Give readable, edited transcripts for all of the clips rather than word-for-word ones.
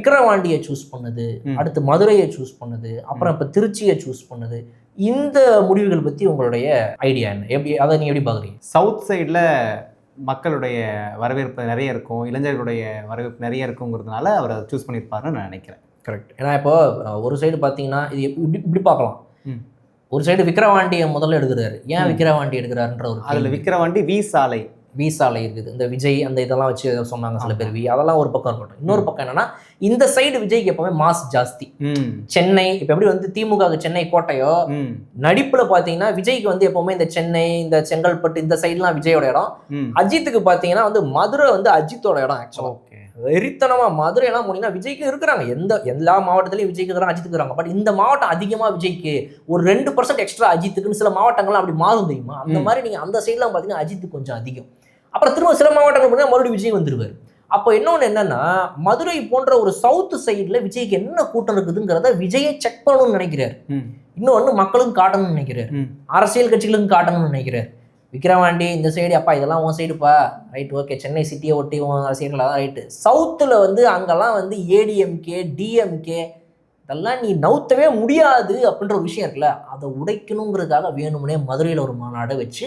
விக்கிரவாண்டியை choose பண்ணுது, அடுத்து மதுரையை சூஸ் பண்ணுது, அப்புறம் இப்போ திருச்சியை சூஸ் பண்ணுது. இந்த முடிவுகள் பற்றி உங்களுடைய ஐடியா என்ன? எப்படி அதை நீங்கள் எப்படி பார்க்குறீங்க? சவுத் சைடில் மக்களுடைய வரவேற்பு நிறைய இருக்கும், இளைஞர்களுடைய வரவேற்பு நிறைய இருக்குங்கிறதுனால அவர் அதை சூஸ் பண்ணியிருப்பாருன்னு நான் நினைக்கிறேன். கரெக்ட். ஏன்னா இப்போ ஒரு சைடு பார்த்தீங்கன்னா இது இப்படி பார்க்கலாம். ஒரு சைடு விக்கிரவாண்டியை முதல்ல எடுக்கிறாரு. ஏன் விக்கிரவாண்டி எடுக்கிறாருன்ற ஒரு அதில் விக்கிரவாண்டி வி சாலை இருக்குது. இந்த விஜய் அந்த இதெல்லாம் வச்சு சொன்னாங்க சில பேர். அதெல்லாம் ஒரு பக்கம் இருக்கட்டும். இன்னொரு பக்கம் என்னன்னா இந்த சைடு விஜய்க்கு எப்பவுமே மாஸ் ஜாஸ்தி. சென்னை இப்போ எப்படி வந்து திமுகவுக்கு சென்னை கோட்டையோ, நடிப்புல பாத்தீங்கன்னா விஜய்க்கு வந்து எப்பவுமே இந்த சென்னை, இந்த செங்கல்பட்டு இந்த சைடுலாம் விஜயோட இடம். அஜித்துக்கு பாத்தீங்கன்னா வந்து மதுரை வந்து அஜித்தோட இடம். ஆக்சுவலா வெறித்தனமா மதுரை எல்லாம் போனீங்கன்னா விஜய்க்கு இருக்கிறாங்க. எல்லா மாவட்டத்திலையும் விஜய்க்கு இருக்கிறாங்க, அஜித்துக்கு இருக்கிறாங்க. பட் இந்த மாவட்டம் அதிகமா விஜய்க்கு, ஒரு 2% எக்ஸ்ட்ரா அஜித்துக்குன்னு சில மாவட்டங்கள்லாம் அப்படி மாறும் தெரியுமா? அந்த மாதிரி நீங்க அந்த சைட்லாம் பாத்தீங்கன்னா அஜித்துக்கு கொஞ்சம் அதிகம். அப்புறம் திரும்ப சில மாவட்டங்கள் பார்த்தீங்கன்னா மறுபடியும் விஜய் வந்துருவார். அப்போ இன்னொன்று என்னன்னா, மதுரை போன்ற ஒரு சவுத் சைடில் விஜய்க்கு என்ன கூட்டம் இருக்குதுங்கிறத விஜயை செக் பண்ணணும்னு நினைக்கிறார். இன்னொன்று மக்களுக்கும் காட்டணும்னு நினைக்கிறார், அரசியல் கட்சிகளுக்கும் காட்டணும்னு நினைக்கிறார். விக்கிரவாண்டி இந்த சைடு, அப்பா இதெல்லாம் உன் சைடுப்பா, ரைட், ஓகே, சென்னை சிட்டியை ஒட்டி உன் அரசியல் அதான் ரைட்டு. சவுத்தில் வந்து அங்கெல்லாம் வந்து ஏடிஎம்கே, டிஎம்கே இதெல்லாம் நீ நவுத்தவே முடியாது அப்படின்ற ஒரு விஷயம் இருக்குல்ல, அதை உடைக்கணுங்கிறதுக்காக வேணும்னே மதுரையில் ஒரு மாநாடு வச்சு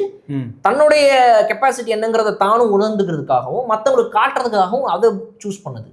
தன்னுடைய கெப்பாசிட்டி என்னங்கிறத தானும் உணர்ந்துக்கிறதுக்காகவும் மற்றவங்களுக்கு காட்டுறதுக்காகவும் அதை சூஸ் பண்ணுது.